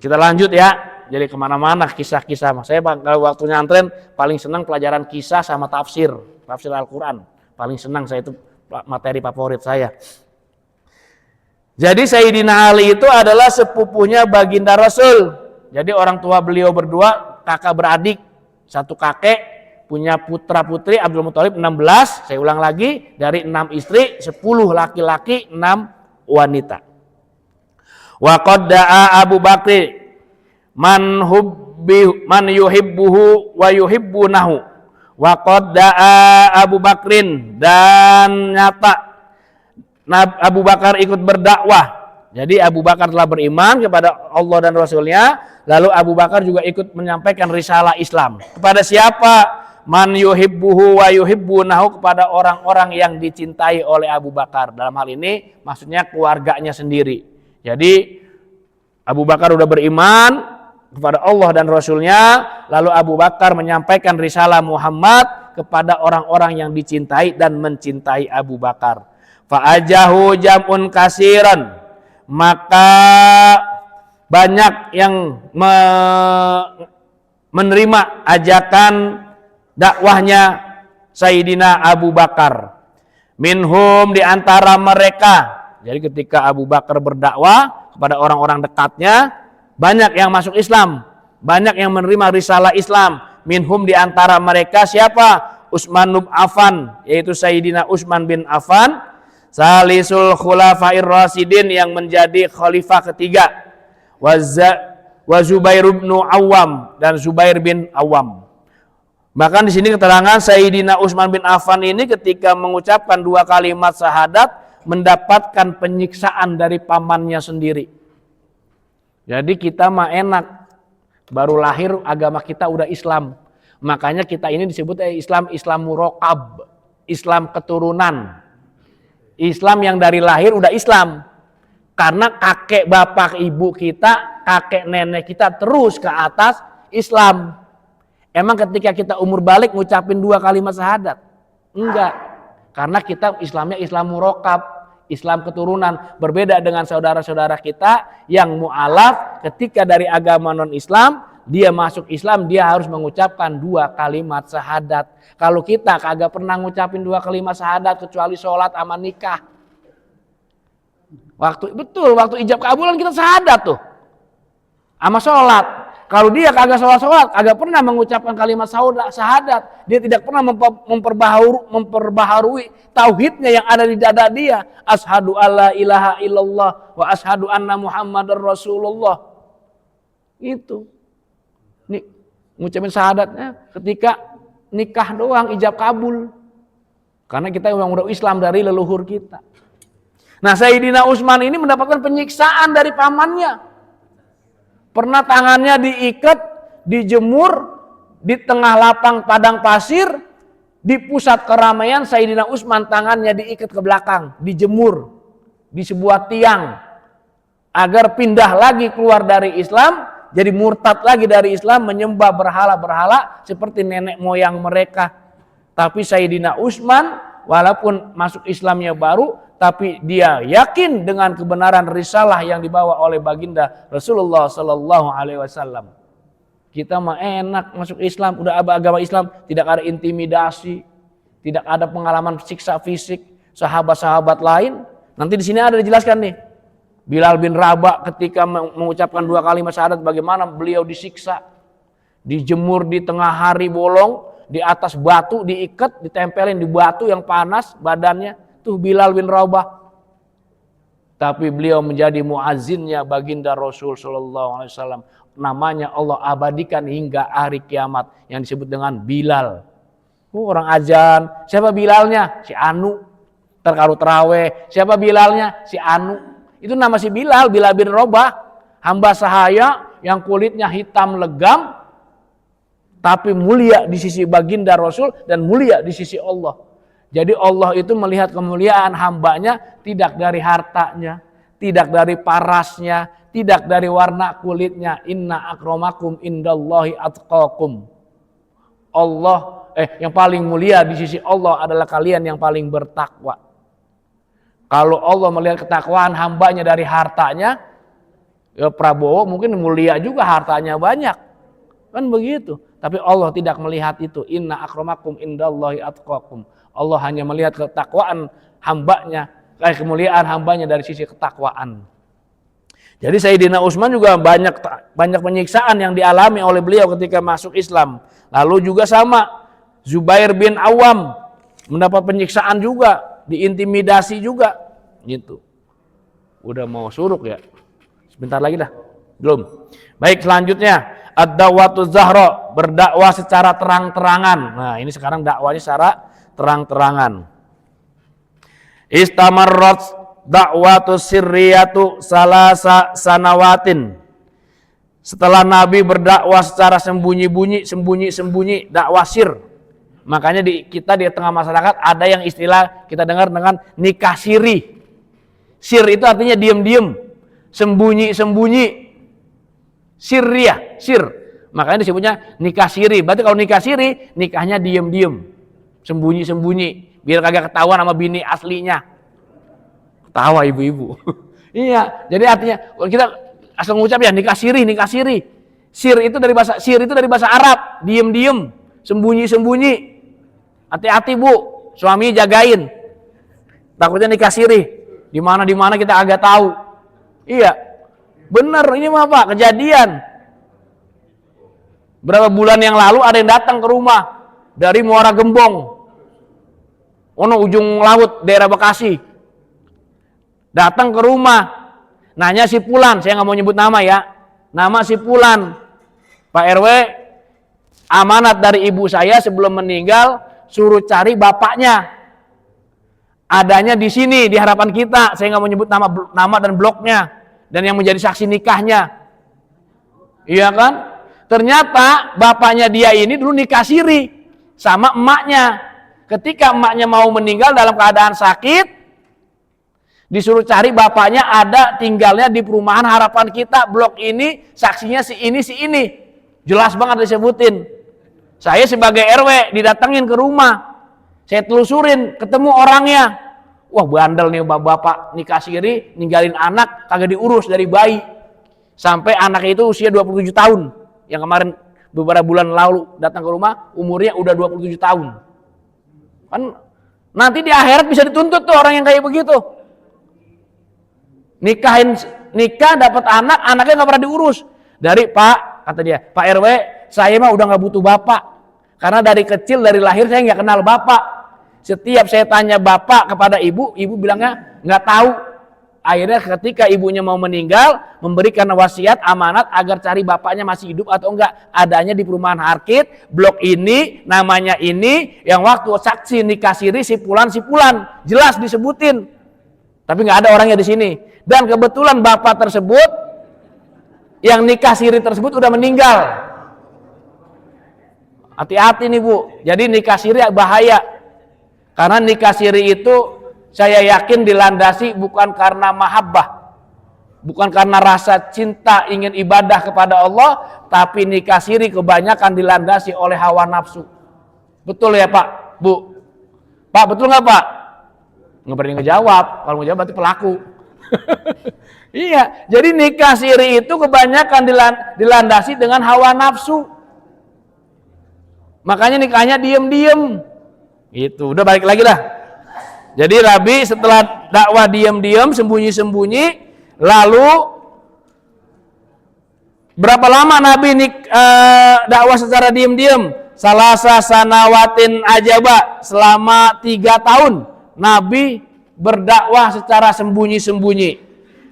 Kita lanjut ya. Jadi kemana-mana kisah-kisah. Saya kalau waktu nyantren paling senang pelajaran kisah sama tafsir Al-Quran. Paling senang saya, itu materi favorit saya. Jadi Sayyidina Ali itu adalah sepupunya baginda Rasul. Jadi orang tua beliau berdua, kakak beradik. Satu kakek punya putra putri Abdul Muthalib 16. Saya ulang lagi, dari 6 istri, 10 laki-laki, 6 wanita. Wa qad da'a Abu Bakr man yuhibbuhu wa yuhibbunahu. Wa qad da'a Abu Bakrin, dan nyata Abu Bakar ikut berdakwah. Jadi Abu Bakar telah beriman kepada Allah dan Rasulnya, lalu Abu Bakar juga ikut menyampaikan risalah Islam. Kepada siapa? Man yuhibbuhu wa yuhibbunahu, kepada orang-orang yang dicintai oleh Abu Bakar. Dalam hal ini maksudnya keluarganya sendiri. Jadi Abu Bakar sudah beriman kepada Allah dan Rasulnya, lalu Abu Bakar menyampaikan risalah Muhammad kepada orang-orang yang dicintai dan mencintai Abu Bakar. Fa'ajahu jam'un kasiran, maka banyak yang menerima ajakan dakwahnya Sayyidina Abu Bakar. Minhum, di antara mereka. Jadi ketika Abu Bakar berdakwah kepada orang-orang dekatnya, banyak yang masuk Islam, banyak yang menerima risalah Islam. Minhum, di antara mereka siapa? Utsman bin Affan, yaitu Sayyidina Utsman bin Affan, salisul khulafair rasyidin, yang menjadi khalifah ketiga. Wa Zubair bin Awam, dan Zubair bin Awam. Bahkan di sini keterangan Sayyidina Utsman bin Affan ini ketika mengucapkan 2 kalimat syahadat mendapatkan penyiksaan dari pamannya sendiri. Jadi kita mah enak, baru lahir agama kita udah Islam. Makanya kita ini disebut Islam murokab, Islam keturunan. Islam yang dari lahir udah Islam. Karena kakek bapak ibu kita, kakek nenek kita terus ke atas Islam. Emang ketika kita umur balik ngucapin 2 kalimat syahadat? Enggak. Karena kita Islamnya Islam murokab, Islam keturunan. Berbeda dengan saudara-saudara kita yang mu'alaf, ketika dari agama non-Islam, dia masuk Islam, dia harus mengucapkan 2 kalimat syahadat. Kalau kita kagak pernah ngucapin 2 kalimat syahadat kecuali sholat sama nikah. Waktu ijab kabulan kita syahadat tuh. Sama sholat. Kalau dia kagak sholat, kagak pernah mengucapkan kalimat syahadat, dia tidak pernah memperbaharui tauhidnya yang ada di dada dia. Ashadu alla ilaha illallah wa ashadu anna muhammadar rasulullah. Itu. Nih, ngucapin syahadatnya ketika nikah doang, ijab kabul. Karena kita udah Islam dari leluhur kita. Nah, Sayyidina Utsman ini mendapatkan penyiksaan dari pamannya. Pernah tangannya diikat, dijemur di tengah lapang padang pasir, di pusat keramaian. Sayyidina Utsman tangannya diikat ke belakang, dijemur di sebuah tiang agar pindah lagi keluar dari Islam, jadi murtad lagi dari Islam, menyembah berhala-berhala seperti nenek moyang mereka. Tapi Sayyidina Utsman walaupun masuk Islamnya baru, tapi dia yakin dengan kebenaran risalah yang dibawa oleh baginda Rasulullah Sallallahu Alaihi Wasallam. Kita mah enak masuk Islam, udah agama Islam, tidak ada intimidasi, tidak ada pengalaman siksa fisik, sahabat-sahabat lain. Nanti di sini ada dijelaskan nih. Bilal bin Rabah ketika mengucapkan 2 kalimat syahadat bagaimana beliau disiksa. Dijemur di tengah hari bolong, di atas batu diikat, ditempelin di batu yang panas badannya. Tuh Bilal bin Rabah. Tapi beliau menjadi muazzinnya baginda Rasul sallallahu alaihi wasallam. Namanya Allah abadikan hingga hari kiamat yang disebut dengan Bilal. Orang azan, siapa Bilalnya? Si Anu. Terkaru terawih, siapa Bilalnya? Si Anu. Itu nama si Bilal, Bilal bin Rabah, hamba sahaya yang kulitnya hitam legam tapi mulia di sisi baginda Rasul dan mulia di sisi Allah. Jadi Allah itu melihat kemuliaan hambanya tidak dari hartanya, tidak dari parasnya, tidak dari warna kulitnya. Inna akramakum indallahi atqakum. Allah yang paling mulia di sisi Allah adalah kalian yang paling bertakwa. Kalau Allah melihat ketakwaan hambanya dari hartanya, ya Prabowo mungkin mulia juga hartanya banyak. Kan begitu. Tapi Allah tidak melihat itu. Inna akramakum indallahi atqakum. Allah hanya melihat ketakwaan hambanya, kemuliaan hambanya dari sisi ketakwaan. Jadi Sayyidina Utsman juga banyak penyiksaan yang dialami oleh beliau ketika masuk Islam. Lalu juga sama Zubair bin Awam mendapat penyiksaan juga, diintimidasi juga, gitu. Udah mau suruk ya? Sebentar lagi dah. Belum. Baik, selanjutnya ad-da'watu zahra, berdakwah secara terang-terangan. Nah, ini sekarang dakwanya secara terang-terangan. Istamarrat dakwatu sirriyatu salasa sanawatin. Setelah Nabi berdakwah secara sembunyi-sembunyi, dakwah sir. Makanya kita di tengah masyarakat ada yang istilah kita dengar dengan nikah siri. Sir itu artinya diam-diam, sembunyi-sembunyi. Sirriyah, sir. Makanya disebutnya nikah siri. Berarti kalau nikah siri, nikahnya diam-diam, sembunyi-sembunyi, biar kagak ketahuan sama bini aslinya. Tawa ibu-ibu. Iya, jadi artinya kita asal ngucap ya nikah siri, nikah siri. Sir itu dari bahasa Arab, diem-diem, sembunyi-sembunyi. Hati-hati Bu, suami jagain. Takutnya nikah siri. Di mana kita agak tahu. Iya. Benar, ini mah Pak, kejadian. Berapa bulan yang lalu ada yang datang ke rumah dari Muara Gembong. Ujung laut daerah Bekasi. Datang ke rumah, nanya si Pulan, saya nggak mau nyebut nama ya, nama si Pulan, Pak RW, amanat dari ibu saya sebelum meninggal, suruh cari bapaknya, adanya di sini di harapan kita, saya nggak mau nyebut nama dan bloknya, dan yang menjadi saksi nikahnya, iya kan? Ternyata bapaknya dia ini dulu nikah siri sama emaknya, ketika emaknya mau meninggal dalam keadaan sakit, disuruh cari bapaknya ada tinggalnya di perumahan harapan kita, blok ini, saksinya si ini. Jelas banget disebutin. Saya sebagai RW didatengin ke rumah. Saya telusurin, ketemu orangnya. Wah bandel nih bapak nikah siri, ninggalin anak, kagak diurus dari bayi. Sampai anaknya itu usia 27 tahun. Yang kemarin beberapa bulan lalu datang ke rumah, umurnya udah 27 tahun. Kan nanti di akhirat bisa dituntut tuh orang yang kayak begitu. Nikah dapat anak, anaknya nggak pernah diurus. Dari Pak, kata dia, Pak RW, saya mah udah nggak butuh bapak, karena dari kecil dari lahir saya nggak kenal bapak. Setiap saya tanya bapak kepada ibu bilangnya nggak tahu. Akhirnya ketika ibunya mau meninggal, memberikan wasiat amanat agar cari bapaknya masih hidup atau enggak. Adanya di perumahan Arkit, blok ini, namanya ini, yang waktu saksi nikah siri si Pulan, jelas disebutin. Tapi nggak ada orangnya di sini. Dan kebetulan bapak tersebut yang nikah siri tersebut udah meninggal. Hati-hati nih Bu. Jadi nikah siri bahaya. Karena nikah siri itu saya yakin dilandasi bukan karena mahabbah, bukan karena rasa cinta ingin ibadah kepada Allah, tapi nikah siri kebanyakan dilandasi oleh hawa nafsu. Betul ya Pak, Bu? Pak betul nggak Pak? Nggak berani ngejawab. Kalau ngejawab berarti pelaku. Iya, jadi nikah siri itu kebanyakan dilandasi dengan hawa nafsu. Makanya nikahnya diem-diem. Itu, udah balik lagi dah. Jadi Nabi setelah dakwah diam-diam, sembunyi-sembunyi, lalu berapa lama Nabi ini dakwah secara diam-diam? Salasa sanawatin ajaba, selama 3 tahun Nabi berdakwah secara sembunyi-sembunyi.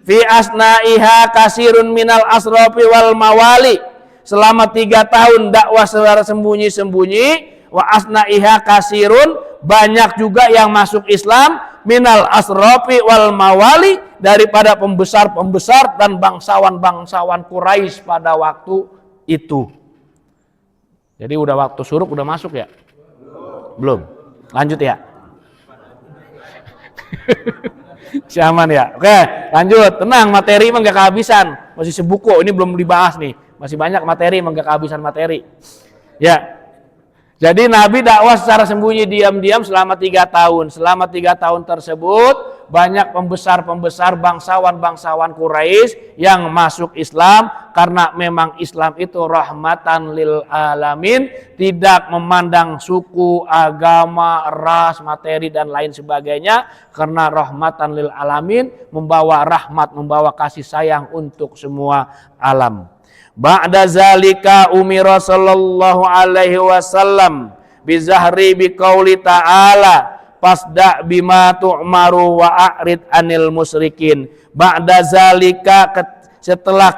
Fi asna'iha kasirun minal asrafi wal mawali, selama 3 tahun dakwah secara sembunyi-sembunyi. Wa asna'iha kasirun, banyak juga yang masuk Islam, minal asrafi wal mawali, daripada pembesar-pembesar dan bangsawan-bangsawan Quraisy pada waktu itu. Jadi udah waktu suruk udah masuk ya? Belum. Lanjut ya. Siaman ya. Oke, lanjut. Tenang, materi emang gak kehabisan. Masih sebuku, ini belum dibahas nih. Masih banyak materi, emang gak kehabisan materi. Ya. Jadi Nabi dakwah secara sembunyi diam-diam selama 3 tahun. Selama 3 tahun tersebut banyak pembesar-pembesar bangsawan-bangsawan Quraisy yang masuk Islam, karena memang Islam itu rahmatan lil alamin, tidak memandang suku, agama, ras, materi dan lain sebagainya, karena rahmatan lil alamin, membawa rahmat, membawa kasih sayang untuk semua alam. Ba'da zalika umira sallallahu alaihi wasallam bizahri biqauli ta'ala fasda bima tu'maru wa a'rid anil musyrikin. Ba'da zalika, setelah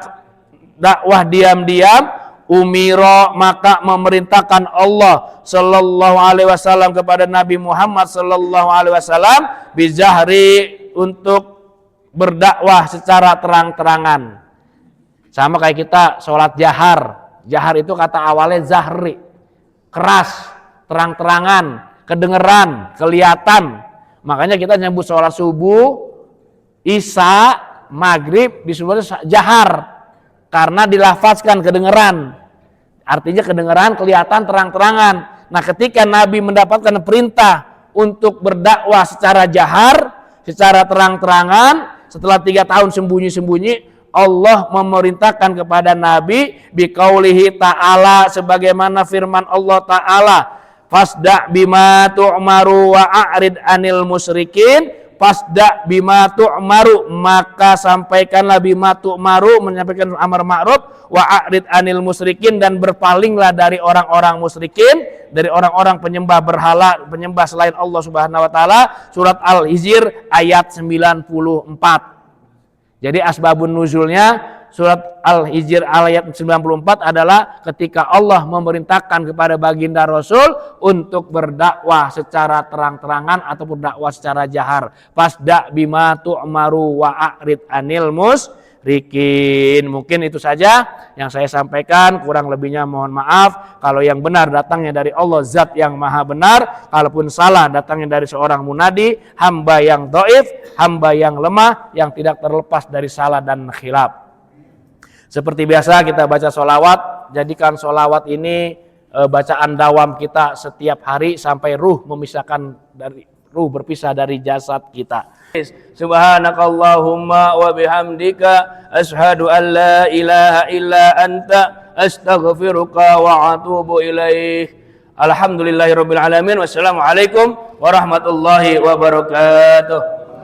dakwah diam-diam, umira, maka memerintahkan Allah sallallahu alaihi wasallam kepada Nabi Muhammad sallallahu alaihi wasallam bizahri, untuk berdakwah secara terang-terangan. Sama kayak kita sholat jahar. Jahar itu kata awalnya zahri, keras, terang-terangan, kedengeran, kelihatan. Makanya kita nyebut sholat subuh, isya, maghrib disebut jahar, karena dilafazkan kedengeran. Artinya kedengeran, kelihatan, terang-terangan. Nah, ketika Nabi mendapatkan perintah untuk berdakwah secara jahar, secara terang-terangan, setelah 3 tahun sembunyi-sembunyi, Allah memerintahkan kepada Nabi biqaulihi ta'ala, sebagaimana firman Allah Ta'ala, fasda bima tu'maru wa a'rid anil musyrikin. Fasda bima tu'maru, maka sampaikanlah bima tu'maru, menyampaikan amar ma'ruf, wa a'rid anil musyrikin, dan berpalinglah dari orang-orang musyrikin, dari orang-orang penyembah berhala, penyembah selain Allah Subhanahu wa taala. Surat Al-Hijr ayat 94. Jadi asbabun nuzulnya surat Al-Hijr ayat 94 adalah ketika Allah memerintahkan kepada baginda Rasul untuk berdakwah secara terang-terangan ataupun dakwah secara jahar. Fasda bima tu'maru wa a'rid anil musyrikin. Mungkin itu saja yang saya sampaikan, kurang lebihnya mohon maaf. Kalau yang benar datangnya dari Allah, zat yang maha benar. Kalaupun salah datangnya dari seorang munadi, hamba yang dhaif, hamba yang lemah, yang tidak terlepas dari salah dan khilaf. Seperti biasa kita baca sholawat. Jadikan sholawat ini bacaan dawam kita setiap hari sampai ruh berpisah dari jasad kita. Subhanakallahumma wa bihamdika asyhadu an la ilaha illa anta astaghfiruka wa atubu ilaik. Alhamdulillahirabbil alamin. Wassalamualaikum warahmatullahi wabarakatuh.